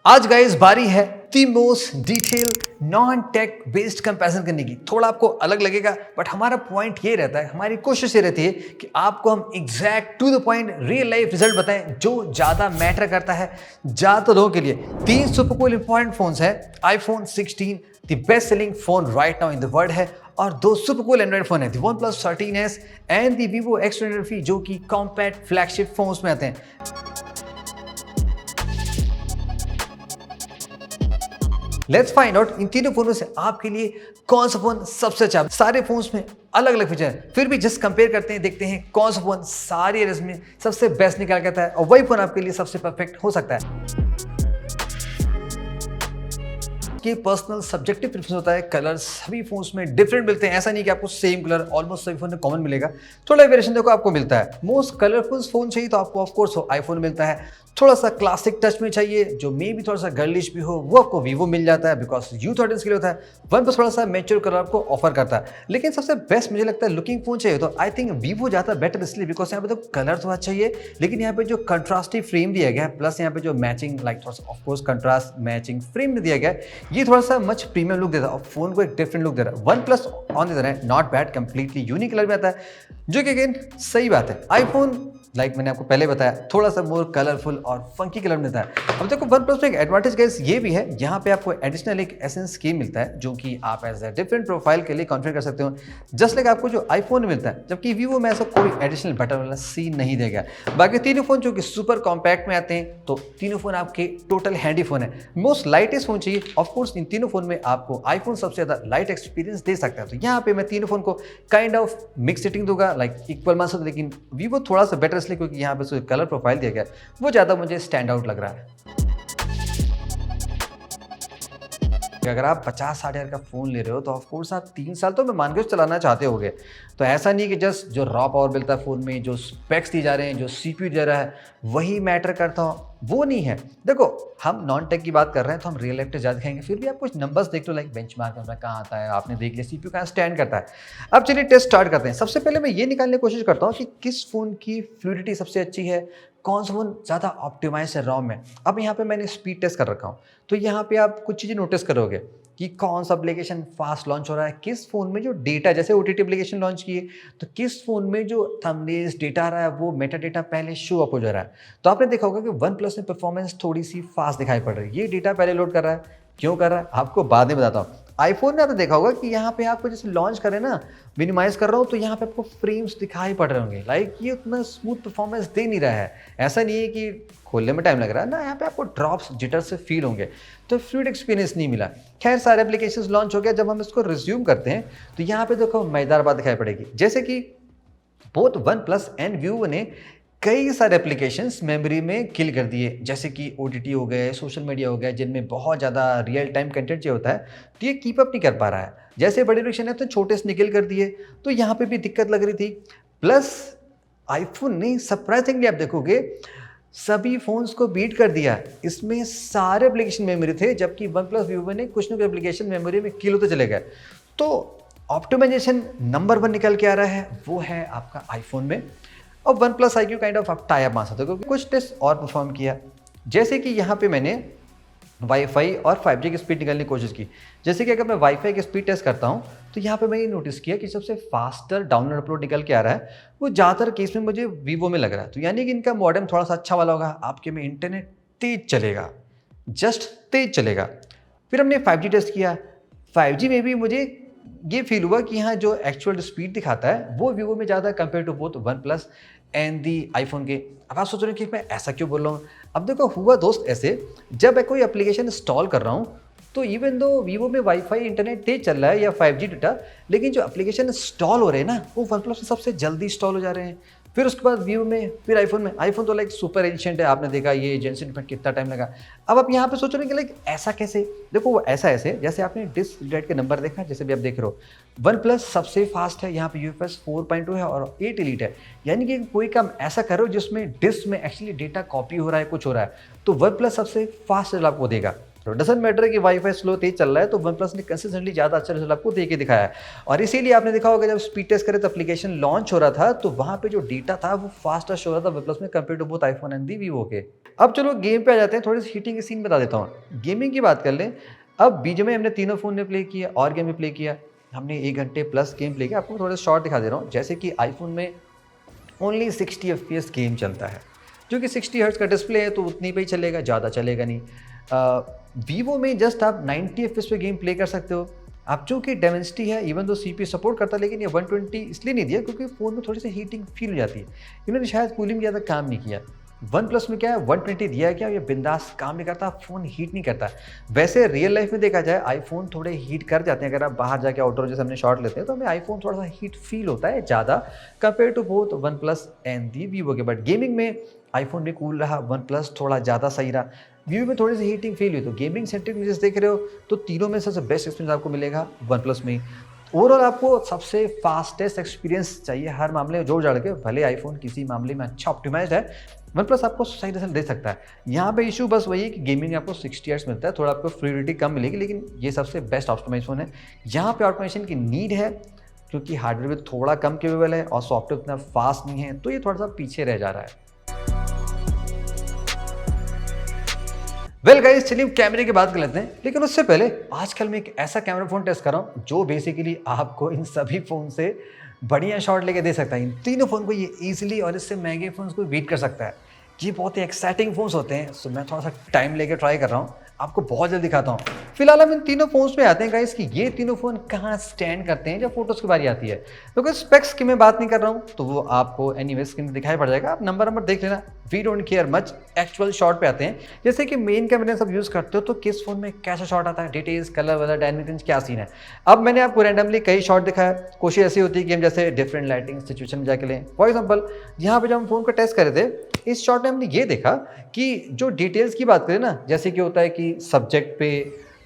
आज गाइस बारी है the most detail non tech based comparison करने की। थोड़ा आपको अलग लगेगा बट हमारा पॉइंट ये रहता है, हमारी कोशिश ये रहती है कि आपको हम exact to the point real life result बताएं जो ज़्यादा मैटर करता है ज़्यादा लोगों के लिए। 3 सुपर कूल इंपॉर्टेंट फोन्स हैं। IPhone 16 the best selling phone right now in the world है, और 2 सुपर कूल एंड्रॉइड फोन है, the OnePlus 13s and the Vivo X23 जो कि कॉम्पैक्ट फ्लैगशिप फोन्स में आते हैं। लेट्स फाइंड आउट इन तीनों फोनों से आपके लिए कौन सा फोन सबसे अच्छा। सारे फोन्स में अलग अलग फीचर है, फिर भी जस्ट कंपेयर करते हैं, देखते हैं कौन सा फोन सारी एरियाज में सबसे बेस्ट निकाल करता है और वही फोन आपके लिए सबसे परफेक्ट हो सकता है। कि पर्सनल सब्जेक्टिव प्रेफरेंस होता है, कलर्स सभी फोन्स में डिफरेंट मिलते हैं। ऐसा नहीं कि आपको सेम कलर ऑलमोस्ट सभी फोन में कॉमन मिलेगा, थोड़ा वेरिएशन देखो आपको मिलता है। मोस्ट कलरफुल फोन चाहिए तो आपको ऑफ कोर्स आईफोन मिलता है। थोड़ा सा क्लासिक टच में चाहिए जो मे भी थोड़ा सा गर्लिश भी हो, वो आपको वीवो मिल जाता है बिकॉज यूथ ऑडियंस के लिए होता है। वन प्लस थोड़ा सा मैच्योर कलर आपको ऑफर करता है, लेकिन सबसे बेस्ट मुझे लगता है लुकिंग फोन चाहिए तो आई थिंक वीवो ज़्यादा बेटर इसलिए बिकॉज यहाँ पे तो कलर थोड़ा चाहिए, लेकिन यहाँ पे जो कंट्रास्टिव फ्रेम दिया गया है प्लस यहाँ पे जो मैचिंग लाइक थोड़ा सा ऑफकोर्स कंट्रास्ट मैचिंग फ्रेम में दिया गया है, ये थोड़ा सा मच प्रीमियम लुक देता है और फोन को एक डिफरेंट लुक दे रहा है। वन प्लस ऑन द है not bad, completely unique colour में आता है जो कि अगेन सही बात है। आईफोन लाइक मैंने आपको पहले बताया थोड़ा सा मोर कलरफुल और फंकी कलर मिलता है। अब देखो वन प्लस में एक एडवांटेज गाइस ये भी है, यहाँ पे आपको एडिशनल एक एसेंस की मिलता है जो कि आप एज ए डिफरेंट प्रोफाइल के लिए कॉन्फ़िगर कर सकते हो, जस्ट लाइक आपको जो आईफोन में मिलता है। जबकि वीवो में ऐसा कोई एडिशनल बटन वाला सीन नहीं देगा। बाकी तीनों फोन जो कि सुपर कॉम्पैक्ट में आते हैं, तो तीनों फोन आपके टोटल हैंडी फोन है। मोस्ट लाइटेस्ट फोन चाहिए ऑफकोर्स इन तीनों फोन में आपको आईफोन सबसे ज्यादा लाइट एक्सपीरियंस दे सकता है। तो यहाँ पे मैं तीनों फोन को काइंड ऑफ मिक्स सेटिंग दूंगा, लाइक इक्वल मान सकते, लेकिन वीवो थोड़ा सा बेटर इसलिए क्योंकि यहाँ पे कलर प्रोफाइल दिया गया है वो ज्यादा मुझे स्टैंड आउट लग रहा है। अगर आप 50-60 हज़ार का फोन ले रहे हो तो ऑफ कोर्स आप 3 साल तो मैं मान के चलाना चाहते होगे। तो ऐसा नहीं कि जस्ट जो रॉ पावर मिलता है फोन में, जो स्पेक्स दी जा रहे हैं, जो सीपीयू दे रहा है वही मैटर करता हो, वो नहीं है। देखो हम नॉन टेक की बात कर रहे हैं तो हम रियल लाइफ ज़्यादा दिखाएंगे, फिर भी आप कुछ नंबर्स देख लो, लाइक बेंचमार्क कहाँ आता है, आपने देख लिया सीपीयू कहाँ स्टैंड करता है। अब चलिए टेस्ट स्टार्ट करते हैं। सबसे पहले मैं ये निकालने की कोशिश करता हूँ कि किस फोन की फ्लूइडिटी सबसे अच्छी है, कौन सा फोन ज़्यादा ऑप्टिमाइज है रॉम में। अब यहाँ पे मैंने स्पीड टेस्ट कर रखा हूँ, तो यहाँ पे आप कुछ चीज़ें नोटिस करोगे कि कौन सा एप्लीकेशन फास्ट लॉन्च हो रहा है, किस फोन में जो डेटा, जैसे OTT एप्लीकेशन लॉन्च किए तो किस फोन में जो थंबनेल्स डेटा आ रहा है वो मेटा डेटा पहले शो अप हो जा रहा है। तो आपने देखा होगा कि वन प्लस में परफॉर्मेंस थोड़ी सी फास्ट दिखाई पड़ रही है। ये डेटा पहले लोड कर रहा है, क्यों कर रहा है आपको बाद में बताता हूँ। आईफोन ने आपने देखा होगा कि यहाँ पे आपको जैसे लॉन्च करें ना, मिनिमाइज कर रहा हूँ तो यहाँ पे आपको फ्रेम्स दिखाई पड़ रहे होंगे, लाइक ये उतना स्मूथ परफॉर्मेंस दे नहीं रहा है। ऐसा नहीं है कि खोलने में टाइम लग रहा है ना, यहाँ पे आपको ड्रॉप्स जिटर से फील होंगे, तो फ्लूइड एक्सपीरियंस नहीं मिला। खैर सारे एप्लीकेशंस लॉन्च हो गया, जब हम इसको रिज्यूम करते हैं तो यहाँ पे देखो मजेदार बात दिखाई पड़ेगी, जैसे कि both OnePlus and Vivo ने कई सारे एप्लीकेशंस मेमोरी में किल कर दिए, जैसे कि OTT हो गए, सोशल मीडिया हो गया, जिनमें बहुत ज़्यादा रियल टाइम कंटेंट चाहिए होता है, तो ये कीप अप नहीं कर पा रहा है। जैसे बड़े एप्लीकेशन है तो छोटे से निकल कर दिए, तो यहाँ पे भी दिक्कत लग रही थी। प्लस आईफोन ने सरप्राइजिंगली आप देखोगे सभी फोन्स को बीट कर दिया, इसमें सारे एप्लीकेशन मेमोरी थे, जबकि वन प्लस वीवो ने कुछ ना कुछ एप्लीकेशन मेमोरी में किल होते चले गए। तो ऑप्टिमाइजेशन नंबर 1 निकल के आ रहा है, वो है आपका आईफोन में। और one plus IQ kind of आप टाई अप मान सकते हो, क्योंकि कुछ टेस्ट और परफॉर्म किया, जैसे कि यहाँ पे मैंने वाईफाई और 5G की स्पीड निकालने की कोशिश की। जैसे कि अगर मैं वाईफाई की स्पीड टेस्ट करता हूँ तो यहाँ पे मैं ये नोटिस किया कि सबसे फास्टर डाउनलोड अपलोड निकल के आ रहा है, वो ज़्यादातर केस में मुझे वीवो में लग रहा है। तो यानी कि इनका मॉडेम थोड़ा सा अच्छा वाला होगा, आपके में इंटरनेट तेज चलेगा, जस्ट तेज चलेगा। फिर हमने 5G टेस्ट किया, 5G में भी मुझे ये फील हुआ कि यहाँ जो एक्चुअल स्पीड दिखाता है वो वीवो में ज़्यादा compare to both OnePlus and the iPhone के। अब आप सोच रहे हो कि मैं ऐसा क्यों बोल रहा हूँ। अब देखो हुआ दोस्त ऐसे, जब मैं कोई एप्लीकेशन इंस्टॉल कर रहा हूँ तो इवन दो वीवो में वाईफाई इंटरनेट तेज चल रहा है या 5G डेटा, लेकिन जो एप्लीकेशन इंस्टॉल हो रहे हैं ना वो वन प्लस में सबसे जल्दी इंस्टॉल हो जा रहे हैं। फिर उसके बाद वीवो में, फिर आईफोन में। आईफोन तो लाइक सुपर एंशिएंट है, आपने देखा ये जेनसन में कितना टाइम लगा। अब आप यहाँ पे सोच रहे हैं कि लाइक ऐसा कैसे। देखो वो ऐसा ऐसे जैसे आपने डिस्क रीड के नंबर देखा, जैसे भी आप देख रहे हो वन प्लस सबसे फास्ट है, यहाँ पे UFS 4.2 है और 8 एलीट है। यानी कि कोई काम ऐसा करो जिसमें डिस्क में एक्चुअली डेटा कॉपी हो रहा है, कुछ हो रहा है, तो वन प्लस सबसे फास्ट रिजल्ट आपको देगा। डजंट मैटर कि वाईफाई स्लो तेज चल रहा है, तो वन प्लस ने कंसिस्टेंटली ज़्यादा अच्छा रिजल्ट आपको दे के दिखाया है। और इसीलिए आपने देखा होगा जब स्पीड टेस्ट करे तो एप्लीकेशन लॉन्च हो रहा था तो वहाँ पे जो डेटा था वो फास्टर शो रहा था वन प्लस में compare to both iPhone and the Vivo के। अब चलो गेम पे आ जाते हैं, थोड़ी सी हीटिंग के सीन बता देता हूँ। गेमिंग की बात कर लें, अब बीच में हमने तीनों फ़ोन ने प्ले किया और गेम में प्ले किया, हमने 1 घंटे प्लस गेम प्ले किया। आपको थोड़ा शॉर्ट दिखा दे रहा हूँ। जैसे कि आईफोन में ओनली 60 FPS गेम चलता है, जो कि 60 हर्ट्ज़ का डिस्प्ले है तो उतनी पे ही चलेगा, ज़्यादा चलेगा नहीं। वीवो में जस्ट आप 90 FPS पे गेम प्ले कर सकते हो। आप जो कि डेमेंसिटी है, इवन तो CPU सपोर्ट करता है, लेकिन ये 120 इसलिए नहीं दिया क्योंकि फ़ोन में थोड़ी सी हीटिंग फील हो जाती है। इन्होंने शायद कूलिंग ज़्यादा काम नहीं किया। वन प्लस में क्या है 120 दिया है, क्या ये बिंदास काम नहीं करता, फ़ोन हीट नहीं करता। वैसे रियल लाइफ में देखा जाए आईफोन थोड़े हीट कर जाते हैं। अगर आप बाहर जाके आउटडोर जैसे हमने शॉट लेते हैं तो हमें आईफोन थोड़ा सा हीट फील होता है ज़्यादा compare to both OnePlus and the Vivo के। बट गेमिंग में आईफोन भी कूल रहा, वन प्लस थोड़ा ज़्यादा सही रहा, वीवो में थोड़ी सी हीटिंग फील हुई। तो गेमिंग सेंट्रिक यूजर्स देख रहे हो तो तीनों में सबसे बेस्ट एक्सपीरियंस आपको मिलेगा वन प्लस में। ओवरऑल आपको सबसे फास्टेस्ट एक्सपीरियंस चाहिए हर मामले में जोड़ जाड़ के, भले आईफोन किसी मामले में अच्छा ऑप्टिमाइज्ड है, वन प्लस आपको सही रिजल्ट दे सकता है। यहाँ पे इशू बस वही है कि गेमिंग में आपको 60 हर्ट्ज मिलता है, थोड़ा आपको फ्लूइडिटी कम मिलेगी, लेकिन ये सबसे बेस्ट ऑप्टिमाइज फोन है। यहाँ पे ऑप्टिमाइजेशन की नीड है क्योंकि हार्डवेयर भी थोड़ा कम केपेबल है और सॉफ्टवेयर उतना फास्ट नहीं है, तो ये थोड़ा सा पीछे रह जा रहा है। वेल गाइस, चलिए कैमरे की बात कर लेते हैं, लेकिन उससे पहले आजकल मैं एक ऐसा कैमरा फोन टेस्ट कर रहा हूँ जो बेसिकली आपको इन सभी फोन से बढ़िया शॉट लेके दे सकता है। इन तीनों फोन को ये इजीली और इससे महंगे फोन को बीट कर सकता है। ये बहुत ही एक्साइटिंग फोन्स होते हैं, सो मैं थोड़ा सा टाइम लेके ट्राई कर रहा हूँ, आपको बहुत जल्दी दिखाता हूँ। फिलहाल हम इन तीनों फोन्स पे आते हैं गाइस कि ये तीनों फोन कहाँ स्टैंड करते हैं जब फोटोज़ की बारी आती है। क्योंकि स्पेक्स की मैं बात नहीं कर रहा हूँ तो वो आपको एनीवे स्क्रीन में दिखाई पड़ जाएगा, आप नंबर देख लेना, we don't care much. Actual shot पे आते हैं, जैसे कि मेन कैमरे सब यूज़ करते हो तो किस फोन में कैसा शॉट आता है, डिटेल्स, कलर वलर, डायनेमिक रेंज, क्या सीन है। अब मैंने आपको रैंडमली कई शॉट दिखाया, कोशिश ऐसी होती है कि हम जैसे डिफरेंट लाइटिंग सिचुएशन में जाके लें। फॉर एग्जाम्पल यहाँ पे जब हम फोन को टेस्ट कर रहे थे, इस शॉट में हमने ये देखा कि जो डिटेल्स की बात करें ना, जैसे कि होता है कि सब्जेक्ट पे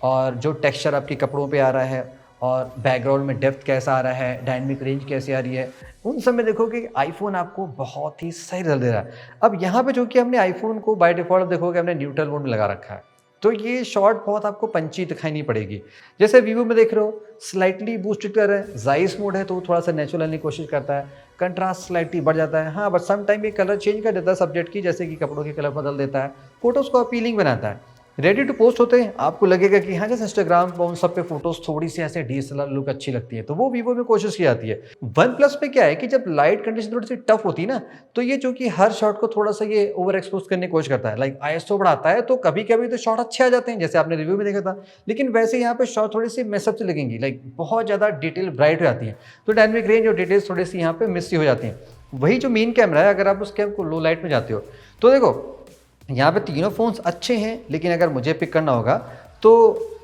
और जो टेक्सचर आपके कपड़ों पे आ रहा है और बैकग्राउंड में डेप्थ कैसा आ रहा है, डायनेमिक रेंज कैसे आ रही है, उन सब में देखो कि आईफोन आपको बहुत ही सही रिजल्ट दे रहा है। अब यहाँ पे जो कि हमने आईफोन को बाय डिफ़ॉल्ट देखोगे हमने न्यूट्रल मोड में लगा रखा है, तो ये शॉट बहुत आपको पंची दिखाई नहीं पड़ेगी। जैसे वीवो में देख रहे हो स्लाइटली बूस्टेड कर रहे हैं, जाइस मोड है तो वो थोड़ा सा नेचुरल की कोशिश करता है, कंट्रास्ट स्लाइटली बढ़ जाता है। हाँ, बट सम टाइम ये कलर चेंज कर देता है सब्जेक्ट की, जैसे कि कपड़ों के कलर बदल देता है, फोटोज़ को अपीलिंग बनाता है। रेडी टू पोस्ट होते हैं, आपको लगेगा कि हाँ जैसे इंस्टाग्राम पर उन सब पे फोटोज थोड़ी सी ऐसे DSLR लुक अच्छी लगती है, तो वो वीवो में कोशिश की जाती है। वन प्लस में क्या है कि जब लाइट कंडीशन थोड़ी सी टफ होती है ना, तो ये जो कि हर शॉट को थोड़ा सा ये ओवर एक्सपोज करने की कोशिश करता है, लाइक ISO बढ़ाता है, तो कभी कभी तो शॉट अच्छे आ जाते हैं जैसे आपने रिव्यू में देखा था। लेकिन वैसे यहाँ पे शॉट थोड़ी सी मेसअप से लगेंगी, लाइक बहुत ज़्यादा डिटेल ब्राइट हो जाती है, तो डायनेमिक रेंज और डिटेल्स थोड़ी सी यहाँ पे मिस हो जाती हैं। वही जो मेन कैमरा है, अगर आप उस कैम को लो लाइट में जाते हो तो देखो यहाँ पे तीनों फ़ोन्स अच्छे हैं, लेकिन अगर मुझे पिक करना होगा तो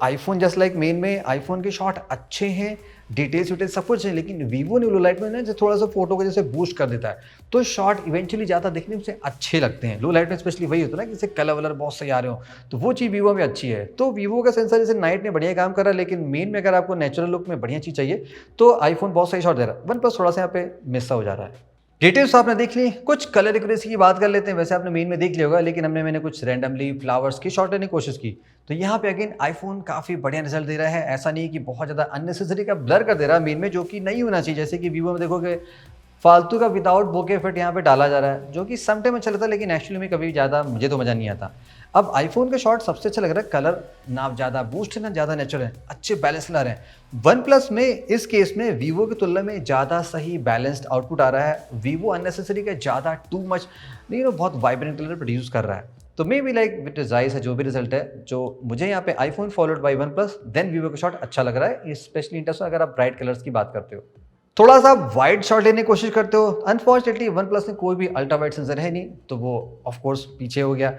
आईफोन जस्ट लाइक मेन में आईफोन के शॉट अच्छे हैं, डिटेल्स विटेल्स सब कुछ है, लेकिन वीवो ने लो लाइट में ना जो थोड़ा सा फोटो को जैसे बूस्ट कर देता है, तो शॉट इवेंचुअली ज़्यादा दिखने में से अच्छे लगते हैं। लो लाइट में स्पेशली वही होता है ना कि जैसे कलर वलर बहुत सही आ रहे हो, तो वो चीज़ वीवो में अच्छी है। तो वीवो का सेंसर जैसे नाइट में बढ़िया काम कर रहा है, लेकिन मेन में अगर आपको नेचुरल लुक में बढ़िया चीज़ चाहिए तो आईफोन बहुत सही शॉट दे रहा है। वन प्लस थोड़ा सा यहाँ पे मिस हो जा रहा है। डिटेल्स आपने देख ली, कुछ कलर एक्यूरेसी की बात कर लेते हैं। वैसे आपने मेन में देख लिया होगा, लेकिन मैंने कुछ रैंडमली फ्लावर्स की शॉट लेने की कोशिश की, तो यहाँ पे अगेन आईफोन काफ़ी बढ़िया रिजल्ट दे रहा है। ऐसा नहीं कि बहुत ज़्यादा अननेसेसरी का ब्लर कर दे रहा है मेन में, जो कि नहीं होना चाहिए। जैसे कि वीवो में देखोगे फालतू का विदाउट बोके इफेक्ट यहाँ पे डाला जा रहा है, जो कि सम टाइम अच्छा लगता है, लेकिन एक्चुअली में कभी ज़्यादा मुझे तो मज़ा नहीं आता। अब आईफोन के शॉट सबसे अच्छा लग रहा है, कलर ना ज़्यादा बूस्ट है ना ज़्यादा नेचुरल है, अच्छे बैलेंस कलर हैं। वन प्लस में इस केस में वीवो की तुलना में ज़्यादा सही बैलेंस्ड आउटपुट आ रहा है। वीवो अननेसेसरी का ज़्यादा टू मच नहीं, बहुत वाइब्रेंट कलर प्रोड्यूस कर रहा है। तो maybe like with Zeiss है जो भी रिजल्ट है, जो मुझे यहाँ पे iPhone followed by OnePlus then Vivo का शॉट अच्छा लग रहा है, स्पेशली इंटरेस्ट अगर आप ब्राइट कलर्स की बात करते हो। थोड़ा सा वाइड शॉट लेने की कोशिश करते हो, अनफॉर्चुनेटली वन प्लस में कोई भी अल्ट्रा वाइड सेंसर है नहीं, तो वो ऑफ कोर्स पीछे हो गया।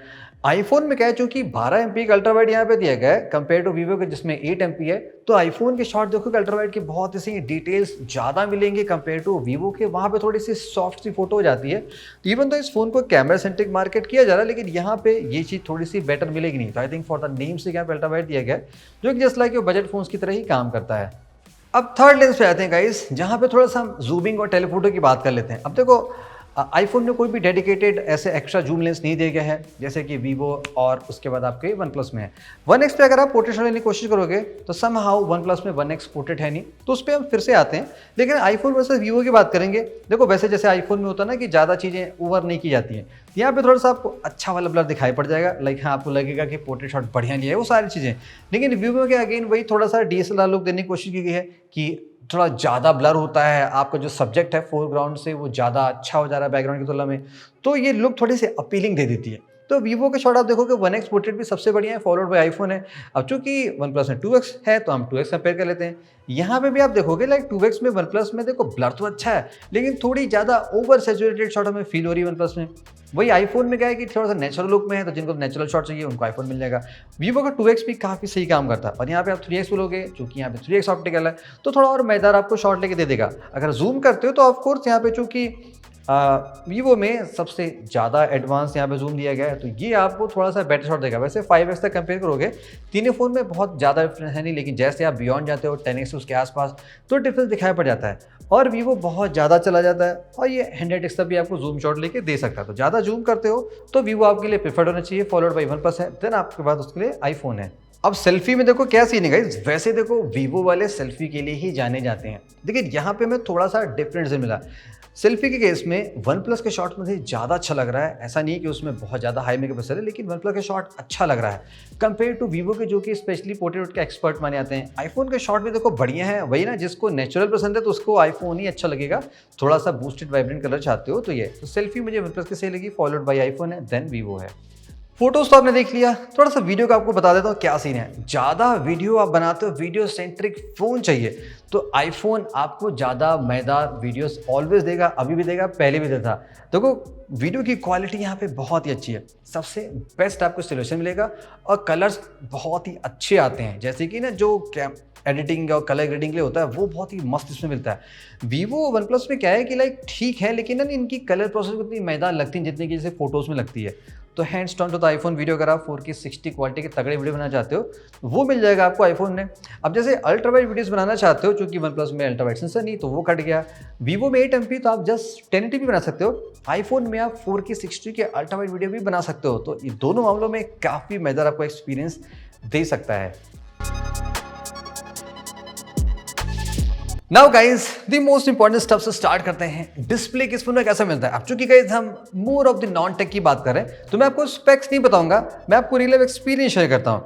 आईफोन में क्या है, चूंकि 12 MP का अल्ट्रा वाइड यहाँ पे दिया गया है कंपेयर टू वीवो के जिसमें 8 MP है, तो आईफोन के शॉट देखो अल्ट्रा वाइड के बहुत ऐसी डिटेल्स ज़्यादा मिलेंगे कंपेयर टू वीवो के, वहाँ पे थोड़ी सी सॉफ्ट सी फोटो हो जाती है। तो इवन तो इस फोन को कैमरा सेंट्रिक मार्केट किया जा रहा है, लेकिन यहाँ पे ये चीज़ थोड़ी सी बेटर मिलेगी नहीं। तो I think for the name से यहाँ पे अल्ट्रा वाइड दिया गया है, जो कि जस्ट लाइक बजट फोन्स की तरह ही काम करता है। अब थर्ड लेंस पे आते हैं गाइस, जहाँ पे थोड़ा सा जूमिंग और टेलीफोटो की बात कर लेते हैं। अब देखो आईफोन में कोई भी डेडिकेटेड ऐसे एक्स्ट्रा जूम लेंस नहीं दिया गया है जैसे कि वीवो और उसके बाद आपके वन प्लस में है। 1x पे अगर आप पोर्ट्रेट शॉट लेने की कोशिश करोगे तो सम हाउ वन प्लस में 1x पोर्ट्रेट है नहीं, तो उस पर हम फिर से आते हैं। लेकिन आईफोन वर्सेस वीवो की बात करेंगे, देखो वैसे जैसे आईफोन में होता है ना कि ज़्यादा चीज़ें ओवर नहीं की जाती हैं, यहाँ पे थोड़ा सा आपको अच्छा वाला ब्लर दिखाई पड़ जाएगा, लाइक हाँ आपको लगेगा कि पोर्ट्रेट शॉट बढ़िया लिया है वो सारी चीज़ें। लेकिन वीवो में अगेन वही थोड़ा सा डीएसएलआर लुक देने की कोशिश की गई है कि थोड़ा ज़्यादा ब्लर होता है, आपका जो सब्जेक्ट है फोरग्राउंड से वो ज़्यादा अच्छा हो जा रहा है बैकग्राउंड की तुलना में, तो ये लुक थोड़ी सी अपीलिंग दे देती है। तो वीवो के शॉट आप देखोगे 1x पोर्ट्रेट भी सबसे बढ़िया है, फॉलोड बाय आईफोन है। अब चूंकि वन प्लस में 2x है तो हम 2x कंपेयर कर लेते हैं। यहाँ पे भी आप देखोगे लाइक 2x में वन प्लस में देखो ब्लर तो अच्छा है लेकिन थोड़ी ज़्यादा ओवर सैचुरेटेड शॉट हमें फील हो रही है वन प्लस में। वही आईफोन में क्या है कि थोड़ा सा नेचुरल लुक में है, तो जिनको नेचुरल शॉट चाहिए उनको आईफोन मिल जाएगा। वीवो का 2x भी काफ़ी सही काम करता है, और यहाँ पे आप 3x बोलोगे चूंकि यहाँ पे 3x ऑप्टिकल है तो थोड़ा और मजेदार आपको शॉट लेके दे देगा। अगर जूम करते हो तो ऑफकोर्स यहाँ पे चूंकि वीवो में सबसे ज़्यादा एडवांस यहाँ पे जूम दिया गया है तो ये आपको थोड़ा सा बेटर शॉट देगा। वैसे 5x तक कंपेयर करोगे तीनों फ़ोन में बहुत ज़्यादा डिफरेंस है नहीं, लेकिन जैसे आप बियॉन्ड जाते हो 10x उसके आसपास तो डिफरेंस दिखाई पड़ जाता है। और वीवो बहुत ज़्यादा चला जाता है और ये 100x तक भी आपको जूम शॉट लेके दे सकता है। तो ज़्यादा जूम करते हो तो वीवो आपके लिए प्रेफर्ड होना चाहिए, फॉलोड बाई वन प्लस है, देन आपके बाद उसके लिए आईफोन है। अब सेल्फी में देखो क्या सीन है गाइस, वैसे देखो वीवो वाले सेल्फी के लिए ही जाने जाते हैं, लेकिन यहाँ पे मैं थोड़ा सा डिफरेंस मिला। सेल्फी के केस में वन प्लस के शॉट मुझे ज़्यादा अच्छा लग रहा है। ऐसा नहीं है कि उसमें बहुत ज़्यादा हाई मेकअप है, लेकिन वन प्लस के शॉट अच्छा लग रहा है कंपेयर टू वीवो के, जो कि स्पेशली पोर्ट्रेट के एक्सपर्ट माने जाते हैं। आईफोन के शॉट भी देखो बढ़िया है, वही ना जिसको नेचुरल पसंद है तो उसको आईफोन ही अच्छा लगेगा। थोड़ा सा बूस्टेड वाइब्रेंट कलर चाहते हो तो ये तो सेल्फी मुझे वन प्लस की सही लगी, फॉलोड बाई आईफोन है, देन वीवो है। फोटोज तो आपने देख लिया, थोड़ा सा वीडियो का आपको बता देता हूँ क्या सीन है। ज़्यादा वीडियो आप बनाते हो, वीडियो सेंट्रिक फ़ोन चाहिए तो आईफोन आपको ज़्यादा मज़ेदार वीडियोस ऑलवेज देगा, अभी भी देगा, पहले भी देता। देखो वीडियो की क्वालिटी यहाँ पे बहुत ही अच्छी है, सबसे बेस्ट आपको सोल्यूशन मिलेगा और कलर्स बहुत ही अच्छे आते हैं, जैसे कि ना जो एडिटिंग और कलर ग्रेडिंग के लिए होता है वो बहुत ही मस्त इसमें मिलता है। वीवो वन प्लस में क्या है कि लाइक ठीक है लेकिन ना इनकी कलर प्रोसेस उतनी मज़ेदार लगती है जितनी कि जैसे फोटोज़ में लगती है। तो हैंड्स डाउन तो आईफोन वीडियो अगर आप 4K 60 क्वालिटी के तगड़े वीडियो बनाना चाहते हो वो मिल जाएगा आपको आईफोन में। अब जैसे अल्ट्रा वाइड वीडियोस बनाना चाहते हो, चूंकि वन प्लस में अल्ट्रा वाइड सेंसर नहीं तो वो कट गया। वीवो में 8MP तो आप जस्ट 1080p बना सकते हो, आईफोन में आप 4K 60 के अल्ट्रा वाइड वीडियो भी बना सकते हो। तो ये दोनों मामलों में काफ़ी मज़ेदार आपको एक्सपीरियंस दे सकता है। Now guys the most important step से स्टार्ट करते हैं। डिस्प्ले किस फोन में कैसा मिलता है। अब चूंकि गाइज हम more of the non tech की बात कर रहे हैं तो मैं आपको स्पेक्स नहीं बताऊंगा, मैं आपको रियल लाइफ एक्सपीरियंस शेयर करता हूं।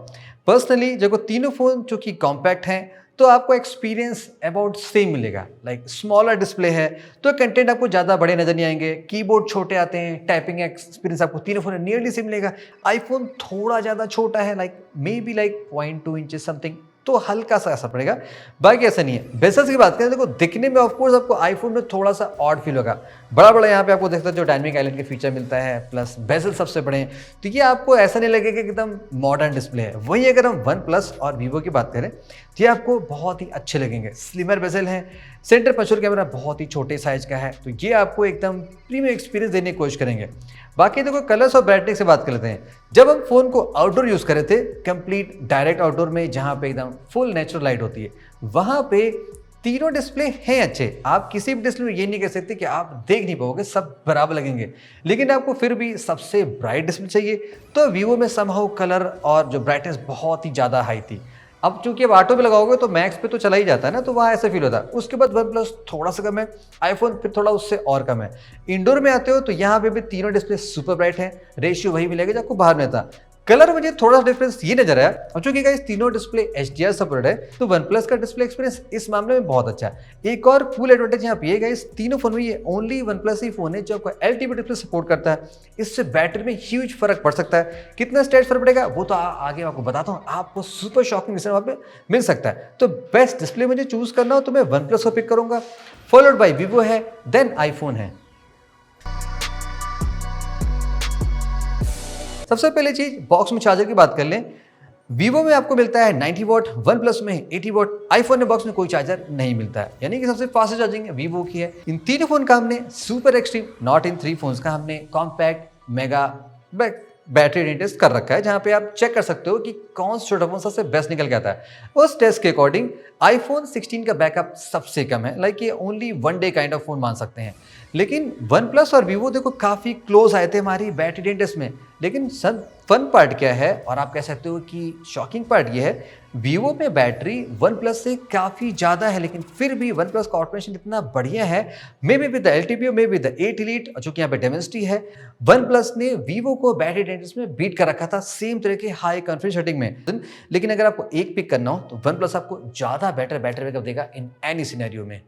पर्सनली देखो तीनों फोन चूंकि कॉम्पैक्ट हैं तो आपको एक्सपीरियंस अबाउट सेम मिलेगा। लाइक स्मॉलर डिस्प्ले है तो कंटेंट आपको ज़्यादा बड़े नजर नहीं आएंगे, कीबोर्ड छोटे आते हैं, टाइपिंग एक्सपीरियंस आपको तीनों फोन में नियरली सेम मिलेगा। आईफोन थोड़ा ज़्यादा छोटा है, like may be like 0.2 inches something, तो हल्का सा ऐसा पड़ेगा, बाकी ऐसा नहीं है। बेजल्स की बात करें देखो दिखने में ऑफकोर्स आपको आईफोन में थोड़ा सा ऑड फील होगा, बड़ा बड़ा यहाँ पे आपको देखते हो जो डायनामिक आइलैंड के फीचर मिलता है, प्लस बेजल सबसे बड़े हैं तो ये आपको ऐसा नहीं लगेगा कि एकदम मॉडर्न डिस्प्ले है। वहीं अगर हम वन प्लस और वीवो की बात करें तो ये आपको बहुत ही अच्छे लगेंगे। स्लिमर बेजल है, सेंटर पंचुअल कैमरा बहुत ही छोटे साइज का है तो ये आपको एकदम प्रीमियम एक्सपीरियंस देने की कोशिश करेंगे। बाकी देखो कलर्स और ब्राइटनेस से बात कर लेते हैं। जब हम फोन को आउटडोर यूज कर रहे थे, कंप्लीट डायरेक्ट आउटडोर में जहां पे एकदम फुल नेचुरल लाइट होती है, वहां पे तीनों डिस्प्ले हैं अच्छे। आप किसी भी डिस्प्ले में ये नहीं कह सकते कि आप देख नहीं पाओगे, सब बराबर लगेंगे, लेकिन आपको फिर भी सबसे ब्राइट डिस्प्ले चाहिए तो वीवो में समहाउ कलर और जो ब्राइटनेस बहुत ही ज़्यादा हाई थी। अब चूंकि अब ऑटो पे लगाओगे तो मैक्स पे तो चला ही जाता है ना, तो वहाँ ऐसा फील होता है। उसके बाद वन प्लस थोड़ा सा कम है, आईफोन फिर थोड़ा उससे और कम है। इंडोर में आते हो तो यहाँ पे भी तीनों डिस्प्ले सुपर ब्राइट है, रेशियो वही मिलेगा जो आपको बाहर में था। कलर मुझे थोड़ा सा डिफरेंस ये नजर आया, और चूंकि गाइस तीनों डिस्प्ले HDR सपोर्टेड है तो वन प्लस का डिस्प्ले एक्सपीरियंस इस मामले में बहुत अच्छा है। एक और कूल एडवांटेज यहाँ पे है गाइस, तीनों फोन में ये ओनली वन प्लस ही फोन है जो आपको LTP डिस्प्ले सपोर्ट करता है। इससे बैटरी में ह्यूज फर्क पड़ सकता है। कितना स्टेज फर्क पड़ेगा वो तो आगे आपको बताता हूँ, आपको सुपर शॉकिंग वहाँ पे मिल सकता है। तो बेस्ट डिस्प्ले मुझे चूज करना हो तो मैं वन प्लस को पिक करूंगा, फॉलोड बाई वीवो है, देन आईफोन है। सबसे पहले चीज बॉक्स में चार्जर की बात कर लें। वीवो में आपको मिलता है 90 वॉट, वन प्लस में 80 वॉट, आईफोन में बॉक्स में कोई चार्जर नहीं मिलता है, यानी कि सबसे फास्ट चार्जिंग वीवो की है। इन तीनों फोन का हमने super extreme not in 3 phones का हमने compact, mega, battery range test कर रखा है, जहां पे आप चेक कर सकते हो कि कौन सा छोटा फोन सबसे बेस्ट निकल के आता है। उस टेस्ट के अकॉर्डिंग आईफोन 16 का बैकअप सबसे कम है, लाइक ये only 1 day kind of phone मान सकते हैं। लेकिन वन प्लस और वीवो देखो काफ़ी क्लोज आए थे हमारी बैटरी रेंज टेस्ट में। लेकिन सब फन पार्ट क्या है, और आप कह सकते हो कि शॉकिंग पार्ट ये है, वीवो में बैटरी वन प्लस से काफ़ी ज़्यादा है, लेकिन फिर भी वन प्लस का ऑटोमेशन इतना बढ़िया है, may be with the LTPO, may be the 8 Elite, जो कि यहाँ पे डेमेंसिटी है। वन प्लस ने वीवो को बैटरी रेंज में बीट कर रखा था सेम तरह के हाई कॉन्फिडेंस सेटिंग में। लेकिन अगर आपको एक पिक करना हो तो वन प्लस आपको ज़्यादा बेटर बैटरी बैकअप देगा इन एनी सिनेरियो में।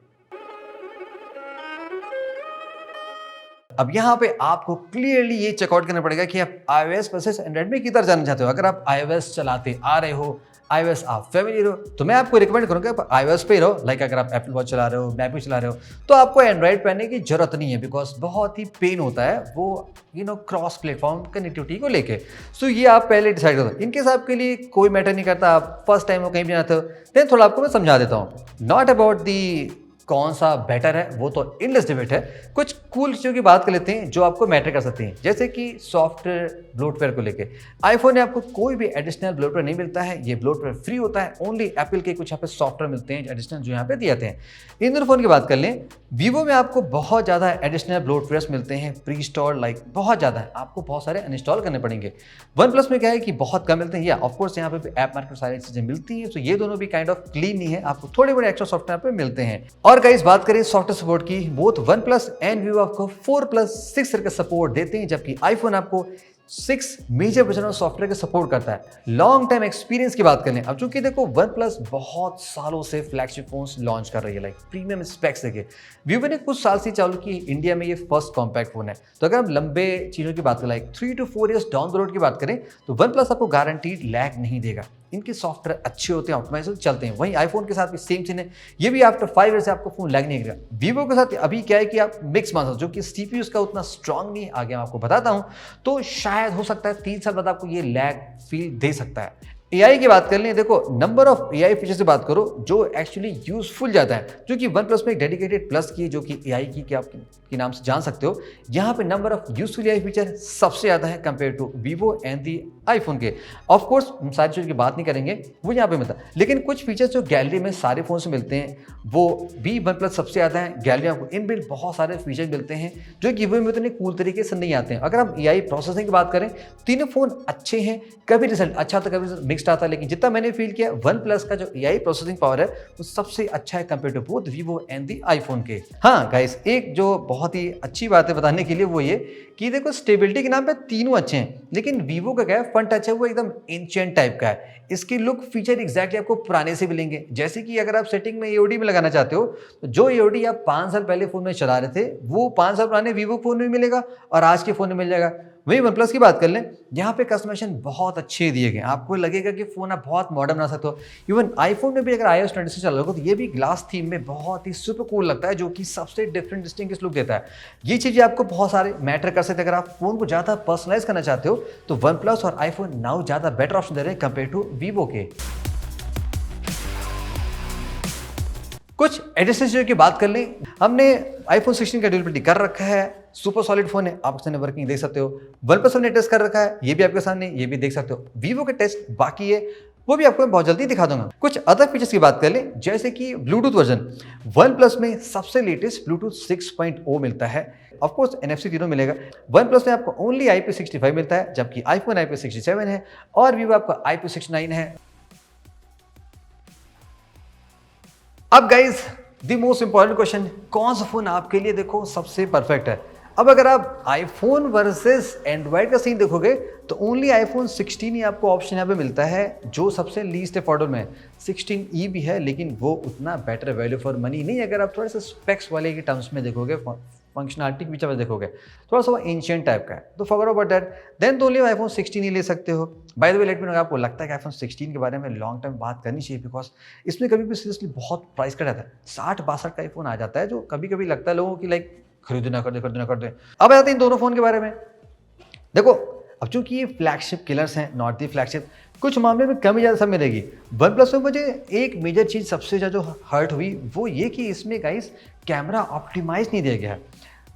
अब यहाँ पे आपको क्लियरली ये चेकआउट करना पड़ेगा कि आप iOS वर्सेस एंड्रॉइड में किधर जाना चाहते हो। अगर आप iOS चलाते आ रहे हो, iOS आप फेमिलियर हो, तो मैं आपको रिकमेंड करूंगा आप iOS पे ही रहो। लाइक अगर आप एप्पल वॉच चला रहे हो, मैप चला रहे हो, तो आपको एंड्रॉइड पहनने की जरूरत नहीं है, बिकॉज बहुत ही पेन होता है वो क्रॉस प्लेटफॉर्म कनेक्टिविटी को लेके। सो ये आप पहले डिसाइड करो। इनके हिसाब के लिए कोई मैटर नहीं करता, आप फर्स्ट टाइम हो कहीं भी जाते हो, देन थोड़ा आपको मैं समझा देता हूँ। नॉट अबाउट दी कौन सा बेटर है, वो तो इनलेस डिबेट है। कुछ कूल चीज़ों की बात कर लेते हैं जो आपको मैटर कर सकती हैं, जैसे कि सॉफ्टवेयर ब्लोटवेयर को लेके। आईफोन में आपको कोई भी एडिशनल ब्लोटवेयर नहीं मिलता है, ये ब्लोटवेयर फ्री होता है। ओनली एप्पल के कुछ यहाँ पे सॉफ्टवेयर मिलते हैं एडिशनल, जो यहाँ पे दिए जाते हैं। इन दोनों फोन की बात कर लें, वीवो में आपको बहुत ज़्यादा एडिशनल ब्लोटवेयर्स मिलते हैं प्री इंस्टॉल, लाइक बहुत ज़्यादा है, आपको बहुत सारे अनइंस्टॉल करने पड़ेंगे। वन प्लस में क्या है कि बहुत कम मिलते हैं, या ऑफकोर्स यहाँ पे ऐप मार्केट सारी चीज़ें मिलती हैं। तो ये दोनों भी काइंड ऑफ क्लीन नहीं है, आपको थोड़े बड़े एक्स्ट्रा सॉफ्टवेयर पे मिलते हैं। और गाइस बात करें सॉफ्टवेयर सपोर्ट की, both OnePlus and Vivo आपको 4+6 का सपोर्ट देते हैं, जबकि आईफोन आपको 6 मेजर वर्जन ऑफ सॉफ्टवेयर का सपोर्ट करता है। लॉन्ग टाइम एक्सपीरियंस की बात करें, अब चूंकि देखो वन प्लस बहुत सालों से फ्लैगशिप फोन्स लॉन्च कर रही है, लाइक प्रीमियम स्पेक्स देके। वीवो ने कुछ साल से चालू की, इंडिया में ये फर्स्ट कॉम्पैक्ट फोन है। तो अगर हम लंबे चीज़ों की बात करें, like 3 to 4 years down the road की बात करें, तो वन प्लस आपको गारंटीड लैग नहीं देगा। इनके सॉफ्टवेयर अच्छे होते हैं, ऑप्टिमाइज चलते हैं। वहीं आईफोन के साथ भी सेम चीज़ है, ये भी आफ्टर 5 ईयर से आपको फोन लैग नहीं करेगा। वीवो के साथ अभी क्या है कि आप मिक्स मान सकते हो, जो कि CPU का उतना स्ट्रांग नहीं, आगे मैं आपको बताता हूं। तो शायद हो सकता है 3 साल बाद आपको ये लैग फील दे सकता है। AI की बात कर लें, देखो नंबर ऑफ AI फीचर्स से बात करो जो एक्चुअली यूजफुल जाता है, जो कि वन प्लस में एक डेडिकेटेड प्लस की, जो कि AI की आप के नाम से जान सकते हो। यहाँ पे number of useful AI feature सबसे ज़्यादा है compare to Vivo and the iPhone के। ऑफकोर्स हम सारी चीज़ों की बात नहीं करेंगे, वो यहाँ पे मिलता है। लेकिन कुछ फीचर्स जो गैलरी में सारे फोन से मिलते हैं, वो भी वन प्लस सबसे ज़्यादा है। गैलरी में आपको इनबिल्ट बहुत सारे फीचर मिलते हैं जो कि वीवो में उतने कूल तरीके से नहीं आते हैं। अगर हम AI प्रोसेसिंग की बात करें, तीनों फोन अच्छे हैं, कभी रिजल्ट अच्छा आता, कभी रिजल्ट मिक्सड आता है। लेकिन जितना मैंने फील किया, वन प्लस का जो AI प्रोसेसिंग पावर है वो सबसे अच्छा है compare to both Vivo and the iPhone के। हाँ गाइस, एक जो बहुत ही अच्छी बात है बताने के लिए, वो ये कि देखो स्टेबिलिटी के नाम पे तीनों अच्छे हैं, लेकिन वीवो का क्या है, फ्रंट टच है वो एकदम एंशिएंट टाइप का है। इसकी लुक फीचर एग्जैक्टली आपको पुराने से मिलेंगे। जैसे कि अगर आप सेटिंग में AOD में लगाना चाहते हो, तो जो AOD आप 5 साल पहले फोन में चला रहे थे, वो 5 साल पुराने वीवो फोन में मिलेगा और आज के फोन में मिल जाएगा। वही वन प्लस की बात कर लें, यहाँ पे कस्टमाइजेशन बहुत अच्छे दिए गए, आपको लगेगा कि फोन आप बहुत मॉडर्न बना सकते हो। इवन आईफोन में भी अगर iOS 26 चल रहा होगा, तो ये भी ग्लास थीम में बहुत ही सुपर कूल लगता है, जो कि सबसे डिफरेंट डिस्टिंग्विश लुक देता है। ये चीज़ें आपको बहुत सारे मैटर कर सकते हैं। अगर आप फोन को ज़्यादा पर्सनलाइज करना चाहते हो, तो वन प्लस और आईफोन नाउ ज़्यादा बेटर ऑप्शन दे रहे हैं कंपेयर टू वीवो के। कुछ एडिशनल चीज़ों की बात कर लें, हमने आईफोन 16 का ड्यूरेबिलिटी कर रखा है, सुपर सॉलिड फोन है, आप उसने वर्किंग देख सकते हो। वन प्लस ने टेस्ट कर रखा है, ये भी आपके सामने, ये भी देख सकते हो। वीवो के टेस्ट बाकी है, वो भी आपको मैं बहुत जल्दी दिखा दूंगा। कुछ अदर फीचर्स की बात कर लें, जैसे कि ब्लूटूथ वर्जन, वन प्लस में सबसे लेटेस्ट ब्लूटूथ 6.0 मिलता है। ऑफकोर्स NFC तीनों मिलेगा। वन प्लस में आपको ओनली IP65 मिलता है, जबकि आईफोन IP67 है और वीवो आपका IP69 है। अब guys the most important question, कौन सा फोन आपके लिए देखो सबसे परफेक्ट है। अब अगर आप आईफोन वर्सेस एंड्रॉइड का सीन देखोगे, तो ओनली आईफोन 16 ही आपको ऑप्शन यहाँ पे मिलता है, जो सबसे लीस्ट अफोर्डेबल में है। 16E भी है, लेकिन वो उतना बेटर वैल्यू फॉर मनी नहीं। अगर आप थोड़े से स्पेक्स वाले के टर्म्स में देखोगे, फंक्शनलिटी फीचर में देखोगे, थोड़ा सा वो एंशिएंट टाइप का है, तो फॉरगेट अबाउट दैट। देन तो ओनली आईफोन 16 ही ले सकते हो। By the way let me know, आपको लगता है कि आईफोन 16 के बारे में लॉन्ग टर्म बात करनी चाहिए, बिकॉज इसमें कभी भी सीरियसली बहुत प्राइस कट आता है। 60-62 का फोन आ जाता है, जो कभी कभी लगता है लोगों की लाइक खरीदो ना कर दे। अब आते हैं इन दोनों फोन के बारे में। देखो अब चूंकि ये फ्लैगशिप किलर्स हैं, नॉट दी फ्लैगशिप, कुछ मामले में कम ही ज़्यादा सब मिलेगी। वन प्लस में मुझे एक मेजर चीज़ सबसे ज़्यादा जो हर्ट हुई, वो ये कि इसमें गाइस कैमरा ऑप्टिमाइज नहीं दिया गया है।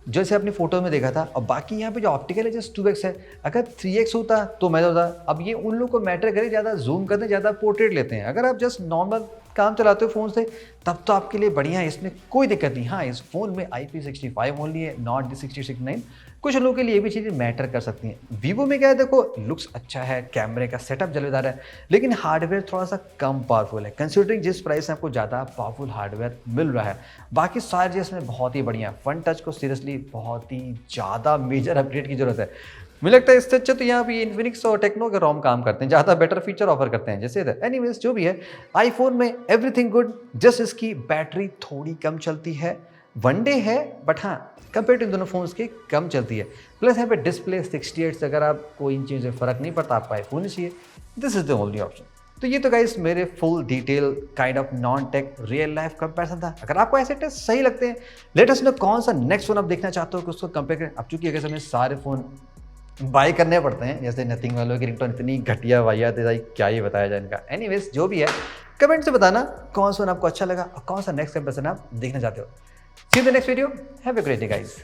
जैसे आपने फोटो में देखा था, और बाकी यहाँ पे जो ऑप्टिकल है जस्ट 2x है। अगर 3x होता तो मजा होता। अब ये उन लोगों को मैटर करे, ज़्यादा जूम करते हैं, ज़्यादा पोर्ट्रेट लेते हैं। अगर आप जस्ट नॉर्मल काम चलाते हो फ़ोन से तब तो आपके लिए बढ़िया है, इसमें कोई दिक्कत नहीं। हाँ, इस फ़ोन में IP65 ओनली है, नॉट D6069। कुछ लोगों के लिए ये भी चीज़ें मैटर कर सकती हैं। वीवो में क्या है, देखो लुक्स अच्छा है, कैमरे का सेटअप जलेदार है, लेकिन हार्डवेयर थोड़ा सा कम पावरफुल है। कंसिडरिंग जिस प्राइस में आपको ज़्यादा पावरफुल हार्डवेयर मिल रहा है, बाकी सारे चीज़ में बहुत ही बढ़िया है। वन टच को सीरियसली बहुत ही ज़्यादा मेजर अपडेट की ज़रूरत है। मुझे लगता है इससे अच्छा तो यहाँ पे इन्फिनिक्स और टेक्नो के रोम काम करते हैं, ज़्यादा बेटर फीचर ऑफर करते हैं जैसे इधर। एनीवेज जो भी है, आईफोन में एवरीथिंग गुड, जस्ट इसकी बैटरी थोड़ी कम चलती है। वनडे है बट हाँ, कंपेयर टू इन दोनों फोन्स के कम चलती है। प्लस यहाँ पे डिस्प्ले 68 से, अगर आपको इन चीज़ों से फ़र्क नहीं पड़ता, आपको आईफोन ही चाहिए, this is the only option. तो ये तो गाइस मेरे full detail kind of non tech real life comparison था। अगर आपको ऐसे टेस्ट सही लगते हैं, लेट अस नो कौन सा नेक्स्ट फोन आप देखना चाहते हो कि उसको कंपेयर करें। अब चूंकि अगर हमें सारे फोन बाय करने पड़ते हैं, जैसे नथिंग वालों की रिंगटोन इतनी घटिया वाहियात है, क्या ही बताया जाए इनका। एनीवेज जो भी है, कमेंट से बताना कौन सा आपको अच्छा लगा और कौन सा नेक्स्ट कंपैरिजन आप देखना चाहते हो। See you in the next video, have a great day guys.